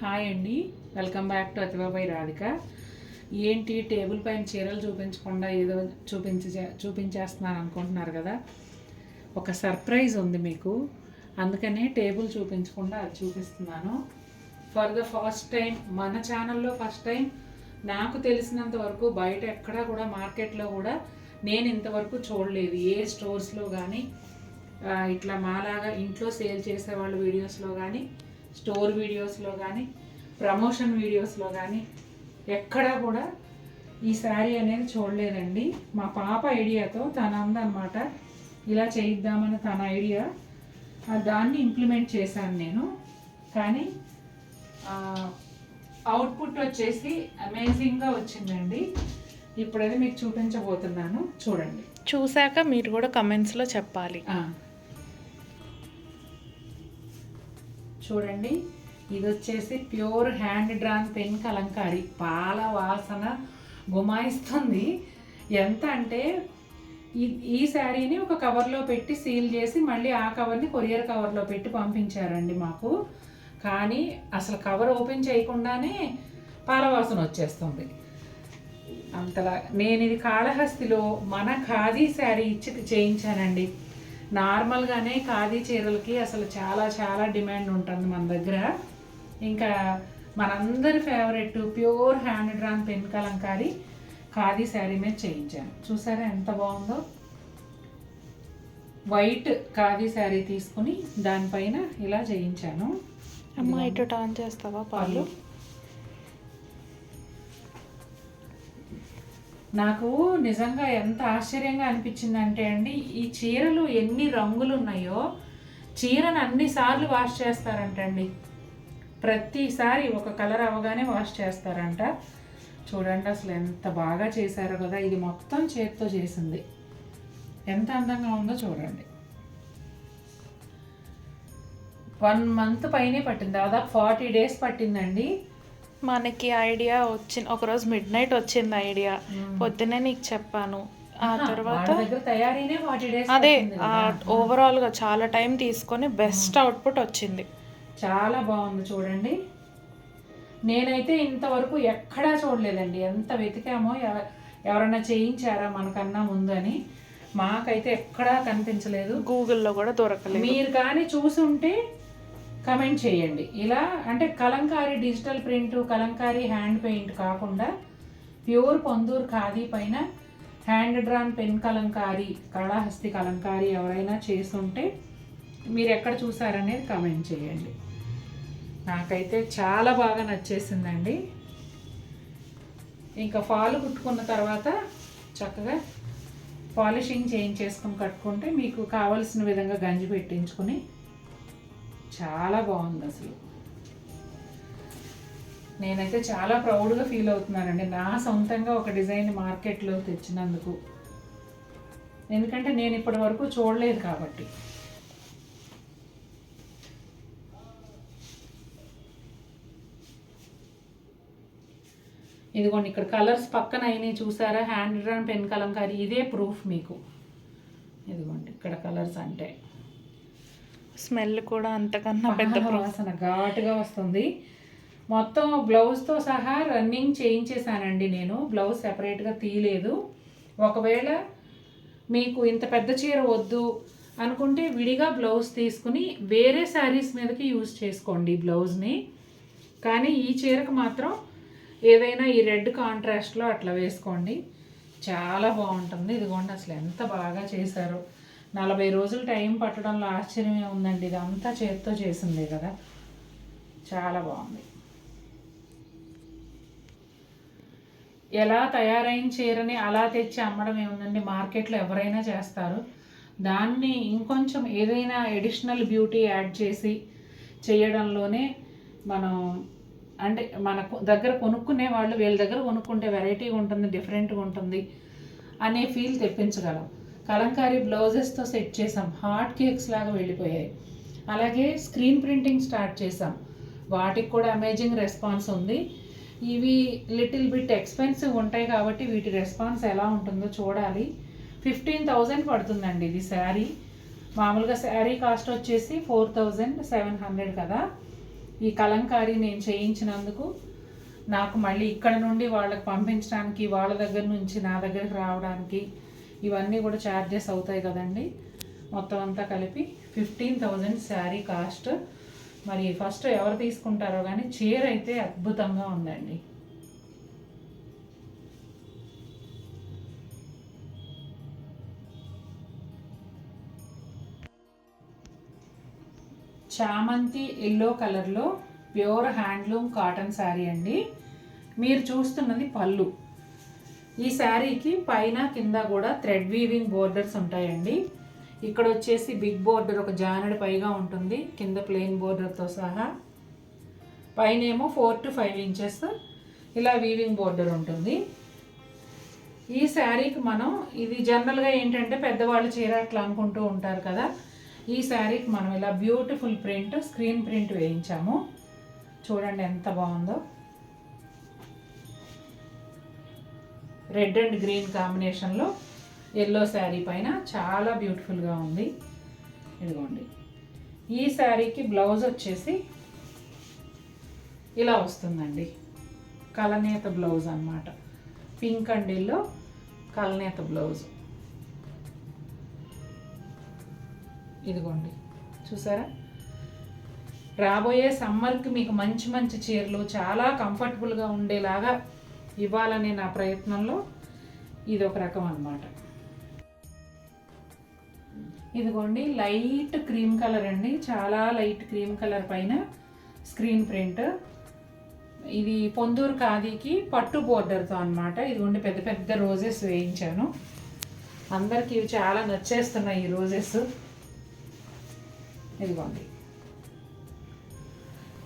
Hi అండి, welcome back to అతిబాబాయ్ Radhika. ఏంటి table పైన చీరలు చూపించకుండా ఏదో చూపించేస్తున్నాను అనుకుంటున్నారు కదా. ఒక సర్ప్రైజ్ ఉంది మీకు, అందుకనే టేబుల్ చూపించకుండా అది చూపిస్తున్నాను. ఫర్ ద ఫస్ట్ టైం మన ఛానల్లో ఫస్ట్ టైం నాకు తెలిసినంత వరకు బయట ఎక్కడా కూడా మార్కెట్లో కూడా నేను ఇంతవరకు చూడలేదు. ఏ స్టోర్స్లో కానీ ఇట్లా మాలాగా ఇంట్లో సేల్ చేసేవాళ్ళ వీడియోస్లో కానీ, స్టోర్ వీడియోస్లో కానీ, ప్రమోషన్ వీడియోస్లో కానీ ఎక్కడా కూడా ఈ శారీ అనేది చూడలేదండి. మా పాప ఐడియాతో తను అందనమాట, ఇలా చేయిద్దామని తన ఐడియా, దాన్ని ఇంప్లిమెంట్ చేశాను నేను. కానీ అవుట్పుట్ వచ్చేసి అమేజింగ్గా వచ్చిందండి. ఇప్పుడైతే మీకు చూపించబోతున్నాను, చూడండి. చూశాక మీరు కూడా కమెంట్స్లో చెప్పాలి. చూడండి, ఇది వచ్చేసి pure hand drawn pen Kalamkari. పాల వాసన గుమాయిస్తుంది. ఎంత అంటే ఈ శారీని ఒక కవర్లో పెట్టి సీల్ చేసి మళ్ళీ ఆ కవర్ని కొరియర్ కవర్లో పెట్టి పంపించారండి మాకు. కానీ అసలు కవర్ ఓపెన్ చేయకుండానే పాల వాసన వచ్చేస్తుంది. అంతలా నేను ఇది కాళహస్తిలో మన ఖాదీ శారీ ఇచ్చి చేయించానండి. నార్మల్గానే ఖాదీ చీరలకి అసలు చాలా చాలా డిమాండ్ ఉంటుంది మన దగ్గర. ఇంకా మనందరి favourite pure hand drawn pen Kalamkari khadi sari మీద చేయించాను. చూసారా ఎంత బాగుందో. వైట్ ఖాదీ శారీ తీసుకుని దానిపైన ఇలా చేయించాను. అమ్మా ఇటు టర్న్ చేస్తావా పాలు? నాకు నిజంగా ఎంత ఆశ్చర్యంగా అనిపించిందంటే అండి, ఈ చీరలు ఎన్ని రంగులు ఉన్నాయో చీరను అన్నిసార్లు వాష్ చేస్తారంటండి. ప్రతిసారి ఒక కలర్ అవగానే వాష్ చేస్తారంట. చూడండి అసలు ఎంత బాగా చేశారో కదా. ఇది మొత్తం చేతితో చేసింది, ఎంత అందంగా ఉందో చూడండి. 1 month పైనే పట్టింది, దాదాపు 40 days పట్టిందండి మనకి. ఐడియా వచ్చింది ఒకరోజు మిడ్ నైట్ వచ్చింది ఐడియా. పొద్దునే నీకు చెప్పాను. ఆ తర్వాత అదే ఓవరాల్గా చాలా టైం తీసుకొని బెస్ట్ అవుట్పుట్ వచ్చింది. చాలా బాగుంది చూడండి. నేనైతే ఇంతవరకు ఎక్కడా చూడలేదండి. ఎంత వెతికామో ఎవరన్నా చేయించారా మనకన్నా ముందు అని, మాకైతే ఎక్కడా కనిపించలేదు. గూగుల్లో కూడా దొరకలేదు. మీరు కానీ చూసుంటే కమెంట్ చేయండి. ఇలా అంటే Kalamkari digital print, Kalamkari hand paint కాకుండా ప్యూర్ పొందూరు ఖాదీ పైన hand drawn pen Kalamkari, Kalahasti Kalamkari ఎవరైనా చేస్తుంటే మీరు ఎక్కడ చూసారనేది కమెంట్ చేయండి. నాకైతే చాలా బాగా నచ్చేసిందండి. ఇంకా ఫాల్ కుట్టుకున్న తర్వాత చక్కగా పాలిషింగ్ చేయించేసుకుని కట్టుకుంటే మీకు కావలసిన విధంగా గంజి పెట్టించుకుని చాలా బాగుంది అసలు. నేనైతే చాలా ప్రౌడ్గా ఫీల్ అవుతున్నానండి నా సొంతంగా ఒక డిజైన్ మార్కెట్లో తెచ్చినందుకు. ఎందుకంటే నేను ఇప్పటి వరకు చూడలేదు కాబట్టి. ఇదిగోండి ఇక్కడ కలర్స్ పక్కన అయినాయి చూసారా, హ్యాండ్ డ్రాన్ పెన్ కలంకారీ. ఇదే ప్రూఫ్ మీకు. ఇదిగోండి ఇక్కడ కలర్స్ అంటే స్మెల్ కూడా అంతకన్నా పెద్ద వాసన ఘాటుగా వస్తుంది. మొత్తం బ్లౌజ్తో సహా రన్నింగ్ చేయించేసానండి నేను. బ్లౌజ్ సెపరేట్గా తీయలేదు. ఒకవేళ మీకు ఇంత పెద్ద చీర వద్దు అనుకుంటే విడిగా బ్లౌజ్ తీసుకుని వేరే శారీస్ మీదకి యూజ్ చేసుకోండి బ్లౌజ్ని. కానీ ఈ చీరకు మాత్రం ఏదైనా ఈ రెడ్ కాంట్రాస్ట్లో అట్లా వేసుకోండి, చాలా బాగుంటుంది. ఇదిగోండి అసలు ఎంత బాగా చేశారో. 40 రోజులు టైం పట్టడంలో ఆశ్చర్యమే ఉందండి. ఇదంతా చేతితో చేసిందే కదా, చాలా బాగుంది. ఎలా తయారైన చీరని అలా తెచ్చి అమ్మడం ఏముందండి, మార్కెట్లో ఎవరైనా చేస్తారు. దాన్ని ఇంకొంచెం ఏదైనా ఎడిషనల్ బ్యూటీ యాడ్ చేసి చేయడంలోనే మనం అంటే మన దగ్గర కొనుక్కునే వాళ్ళు వీళ్ళ దగ్గర కొనుక్కుంటే వెరైటీగా ఉంటుంది, డిఫరెంట్గా ఉంటుంది అనే ఫీల్ తెప్పించగలం. కలంకారీ బ్లౌజెస్తో సెట్ చేసాం, హాట్ కేక్స్ లాగా వెళ్ళిపోయాయి. అలాగే స్క్రీన్ ప్రింటింగ్ స్టార్ట్ చేసాం, వాటికి కూడా అమేజింగ్ రెస్పాన్స్ ఉంది. ఇవి లిటిల్ బిట్ ఎక్స్పెన్సివ్ ఉంటాయి కాబట్టి వీటి రెస్పాన్స్ ఎలా ఉంటుందో చూడాలి. 15,000 పడుతుందండి ఇది శారీ. మామూలుగా శారీ కాస్ట్ వచ్చేసి 4,700 కదా. ఈ కలంకారీ నేను చేయించినందుకు నాకు మళ్ళీ ఇక్కడ నుండి వాళ్ళకి పంపించడానికి, వాళ్ళ దగ్గర నుంచి నా దగ్గరికి రావడానికి ఇవన్నీ కూడా ఛార్జెస్ అవుతాయి కదండి. మొత్తం అంతా కలిపి 15,000 శారీ కాస్ట్. మరి ఫస్ట్ ఎవరు తీసుకుంటారో కానీ చీర అయితే అద్భుతంగా ఉందండి. చామంతి ఎల్లో కలర్లో ప్యూర్ హ్యాండ్లూమ్ కాటన్ శారీ అండి. మీరు చూస్తున్నది పళ్ళు. ఈ శారీకి పైన కింద కూడా థ్రెడ్ వీవింగ్ బోర్డర్స్ ఉంటాయండి. ఇక్కడ వచ్చేసి బిగ్ బోర్డర్ ఒక జానెడ్ పైగా ఉంటుంది, కింద ప్లెయిన్ బోర్డర్తో సహా. పైన ఏమో 4 to 5 ఇంచెస్ ఇలా వీవింగ్ బోర్డర్ ఉంటుంది. ఈ శారీకి మనం ఇది జనరల్గా ఏంటంటే పెద్దవాళ్ళు చీర అట్లా అనుకుంటూ ఉంటారు కదా. ఈ శారీకి మనం ఇలా బ్యూటిఫుల్ ప్రింట్, స్క్రీన్ ప్రింట్ వేయించాము. చూడండి ఎంత బాగుందో. రెడ్ అండ్ గ్రీన్ కాంబినేషన్లో ఎల్లో శారీ పైన చాలా బ్యూటిఫుల్గా ఉంది. ఇదిగోండి. ఈ శారీకి బ్లౌజ్ వచ్చేసి ఇలా వస్తుందండి, కలనేత బ్లౌజ్ అన్నమాట. పింక్ అండ్ ఎల్లో కలనేత బ్లౌజ్. ఇదిగోండి చూసారా. రాబోయే సమ్మర్కి మీకు మంచి మంచి చీరలు చాలా కంఫర్టబుల్గా ఉండేలాగా ఇవ్వాలనే నా ప్రయత్నంలో ఇది ఒక రకం అన్నమాట. ఇదిగోండి లైట్ క్రీమ్ కలర్ అండి, చాలా లైట్ క్రీమ్ కలర్ పైన స్క్రీన్ ప్రింట్. ఇది పొందూరు ఖాదీకి పట్టు బోర్డర్తో అన్నమాట. ఇదిగోండి పెద్ద పెద్ద రోజెస్ వేయించాను. అందరికీ ఇవి చాలా నచ్చేస్తున్నాయి ఈ రోజెస్. ఇదిగోండి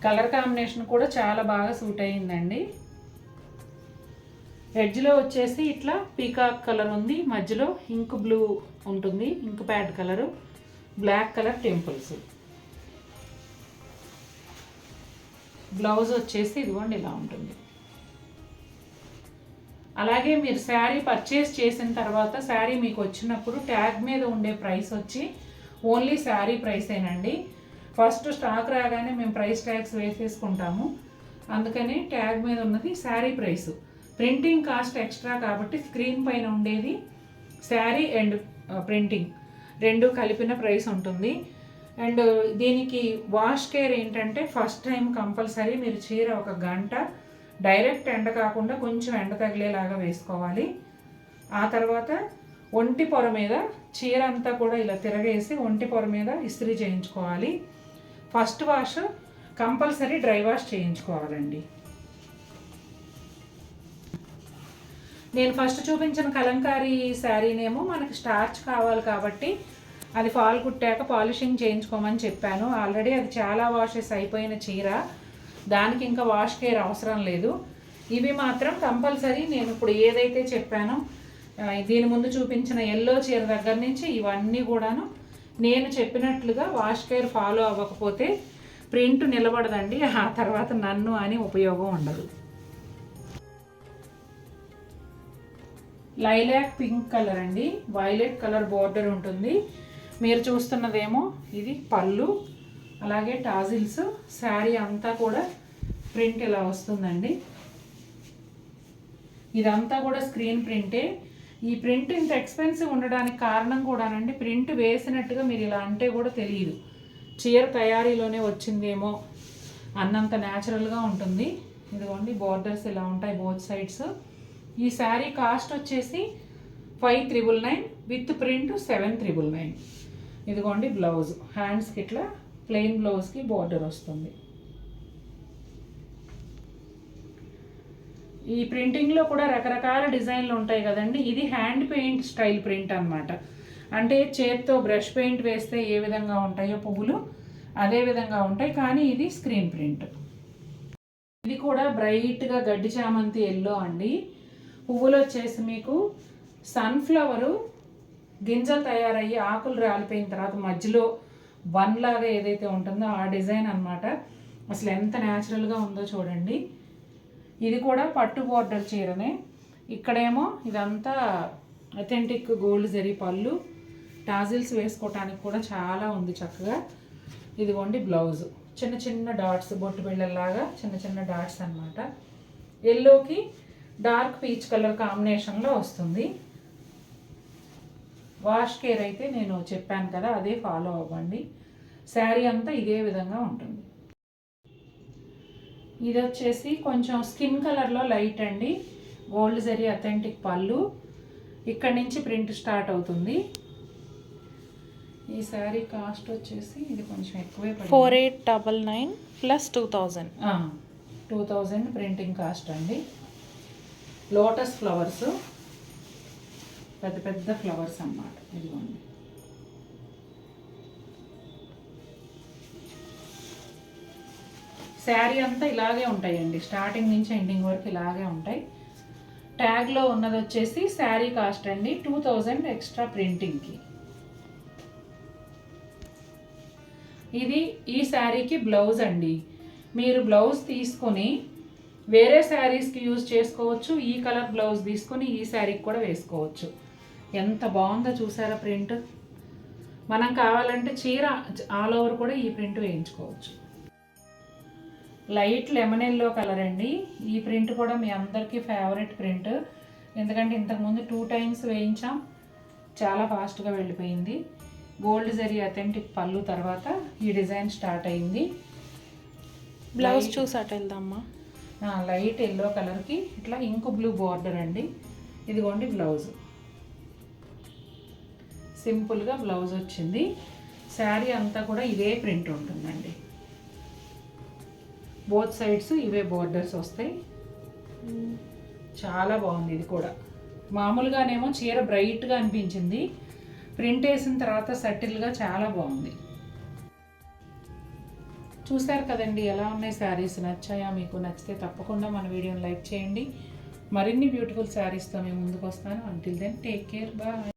కలర్ కాంబినేషన్ కూడా చాలా బాగా సూట్ అయ్యిందండి. ఎడ్జ్లో వచ్చేసి ఇట్లా పీకాక్ కలర్ ఉంది, మధ్యలో ఇంక్ బ్లూ ఉంటుంది, ink pad colour, black colour temples. Blouse వచ్చేసి ఇదిగోండి ఇలా ఉంటుంది. అలాగే మీరు శారీ పర్చేస్ చేసిన తర్వాత శారీ మీకు వచ్చినప్పుడు ట్యాగ్ మీద ఉండే ప్రైస్ వచ్చి ఓన్లీ శారీ ప్రైసేనండి. ఫస్ట్ స్టాక్ రాగానే మేము ప్రైస్ ట్యాగ్స్ వేసేసుకుంటాము, అందుకని ట్యాగ్ మీద ఉన్నది sari price. Printing cost extra కాబట్టి స్క్రీన్ పైన ఉండేది శారీ అండ్ ప్రింటింగ్ రెండు కలిపిన ప్రైస్ ఉంటుంది. అండ్ దీనికి వాష్ కేర్ ఏంటంటే ఫస్ట్ టైం కంపల్సరీ మీరు చీర ఒక గంట డైరెక్ట్ ఎండ కాకుండా కొంచెం ఎండ తగిలేలాగా వేసుకోవాలి. ఆ తర్వాత ఒంటి పొర మీద చీర అంతా కూడా ఇలా తిరగేసి ఒంటి పొర మీద ఇస్త్రీ చేయించుకోవాలి. First wash compulsory dry wash చేయించుకోవాలండి. నేను ఫస్ట్ చూపించిన కలంకారీ శారీనేమో మనకి స్టార్చ్ కావాలి కాబట్టి అది ఫాల్ కుట్టాక పాలిషింగ్ చేయించుకోమని చెప్పాను. ఆల్రెడీ అది చాలా వాషెస్ అయిపోయిన చీర, దానికి ఇంకా వాష్ కేర్ అవసరం లేదు. ఇవి మాత్రం కంపల్సరీ నేను ఇప్పుడు ఏదైతే చెప్పానో దీని ముందు చూపించిన ఎల్లో చీర దగ్గర నుంచి ఇవన్నీ కూడాను నేను చెప్పినట్లుగా వాష్ కేర్ ఫాలో అవ్వకపోతే ప్రింట్ నిలబడదండి. ఆ తర్వాత నన్ను అని ఉపయోగం ఉండదు. లైలాక్ పింక్ కలర్ అండి, వైలెట్ కలర్ బోర్డర్ ఉంటుంది. మీరు చూస్తున్నదేమో ఇది పళ్ళు, అలాగే టాజిల్స్. శారీ అంతా కూడా ప్రింట్ ఇలా వస్తుందండి. ఇదంతా కూడా స్క్రీన్ ప్రింటే. ఈ ప్రింట్ ఇంత ఎక్స్పెన్సివ్ ఉండడానికి కారణం కూడానండి, ప్రింట్ వేసినట్టుగా మీరు ఇలా అంటే కూడా తెలియదు, చీర తయారీలోనే వచ్చిందేమో అన్నంత న్యాచురల్గా ఉంటుంది. ఇదిగోండి బోర్డర్స్ ఇలా ఉంటాయి బోత్ సైడ్స్. ఈ శారీ కాస్ట్ వచ్చేసి 5,999 విత్ ప్రింట్ 7,999. ఇదిగోండి బ్లౌజ్, హ్యాండ్స్కి ఇట్లా ప్లెయిన్ బ్లౌజ్కి బోర్డర్ వస్తుంది. ఈ ప్రింటింగ్లో కూడా రకరకాల డిజైన్లు ఉంటాయి కదండి. ఇది హ్యాండ్ పెయింట్ స్టైల్ ప్రింట్ అన్నమాట. అంటే చేత్తో బ్రష్ పెయింట్ వేస్తే ఏ విధంగా ఉంటాయో పువ్వులు అదే విధంగా ఉంటాయి, కానీ ఇది స్క్రీన్ ప్రింట్. ఇది కూడా బ్రైట్గా గడ్డి చామంతి ఎల్లో అండి. పువ్వులు వచ్చేసి మీకు సన్ఫ్లవరు గింజలు తయారయ్యి ఆకులు రాలిపోయిన తర్వాత మధ్యలో బన్ లాగా ఏదైతే ఉంటుందో ఆ డిజైన్ అన్నమాట. అసలు ఎంత న్యాచురల్గా ఉందో చూడండి. ఇది కూడా పట్టు బోర్డర్ చీరనే. ఇక్కడేమో ఇదంతా అథెంటిక్ గోల్డ్ జరీ పళ్ళు, టాజిల్స్ వేసుకోవటానికి కూడా చాలా ఉంది చక్కగా. ఇదిగోండి బ్లౌజ్, చిన్న చిన్న డాట్స్, బొట్టు బిళ్ళలాగా చిన్న చిన్న డాట్స్ అన్నమాట. ఎల్లోకి డార్క్ పీచ్ కలర్ కాంబినేషన్లో వస్తుంది. వాష్ కేర్ అయితే నేను చెప్పాను కదా, అదే ఫాలో అవ్వండి. శారీ అంతా ఇదే విధంగా ఉంటుంది. ఇది వచ్చేసి కొంచెం స్కిన్ కలర్లో లైట్ అండి. గోల్డ్ జరీ అథెంటిక్ పళ్ళు, ఇక్కడ నుంచి ప్రింట్ స్టార్ట్ అవుతుంది. ఈ శారీ కాస్ట్ వచ్చేసి ఇది కొంచెం ఎక్కువే పడింది. 4899 ప్లస్ 2000. 2000 ప్రింటింగ్ కాస్ట్ అండి. లోటస్ ఫ్లవర్స్, పెద్ద పెద్ద ఫ్లవర్స్ అన్నమాట. ఇదిగోండి. శారీ అంతా ఇలాగే ఉంటాయండి, స్టార్టింగ్ నుంచి ఎండింగ్ వరకు ఇలాగే ఉంటాయి. ట్యాగ్లో ఉన్నది వచ్చేసి శారీ కాస్ట్ అండి 2000 ఎక్స్ట్రా ప్రింటింగ్కి. ఇది ఈ శారీకి బ్లౌజ్ అండి. మీరు బ్లౌజ్ తీసుకొని వేరే శారీస్కి యూజ్ చేసుకోవచ్చు. ఈ కలర్ బ్లౌజ్ తీసుకొని ఈ శారీకి కూడా వేసుకోవచ్చు. ఎంత బాగుందో చూసారా ప్రింట్. మనం కావాలంటే చీర ఆల్ ఓవర్ కూడా ఈ ప్రింట్ వేయించుకోవచ్చు. లైట్ లెమన్ ఎల్లో కలర్ అండి. ఈ ప్రింట్ కూడా మీ అందరికీ ఫేవరెట్ ప్రింట్, ఎందుకంటే ఇంతకుముందు 2 times వేయించాం, చాలా ఫాస్ట్గా వెళ్ళిపోయింది. గోల్డ్ జరీ అథెంటిక్ పళ్ళు తర్వాత ఈ డిజైన్ స్టార్ట్ అయింది. బ్లౌజ్ చూసాట వెళ్దామా. లైట్ ఎల్లో కలర్కి ఇట్లా ఇంకు బ్లూ బార్డర్ అండి. ఇదిగోండి బ్లౌజ్, సింపుల్గా బ్లౌజ్ వచ్చింది. శారీ అంతా కూడా ఇదే ప్రింట్ ఉంటుందండి. బోత్ సైడ్స్ ఇవే బోర్డర్స్ వస్తాయి. చాలా బాగుంది. ఇది కూడా మామూలుగానేమో చీర బ్రైట్గా అనిపించింది, ప్రింట్ వేసిన తర్వాత సటిల్గా చాలా బాగుంది. చూసారు కదండి ఎలా ఉన్నాయి శారీస్. నచ్చాయా మీకు? నచ్చితే తప్పకుండా మన వీడియోని లైక్ చేయండి. మరిన్ని బ్యూటిఫుల్ శారీస్తో మేము ముందుకు వస్తాను. Until then take care, bye.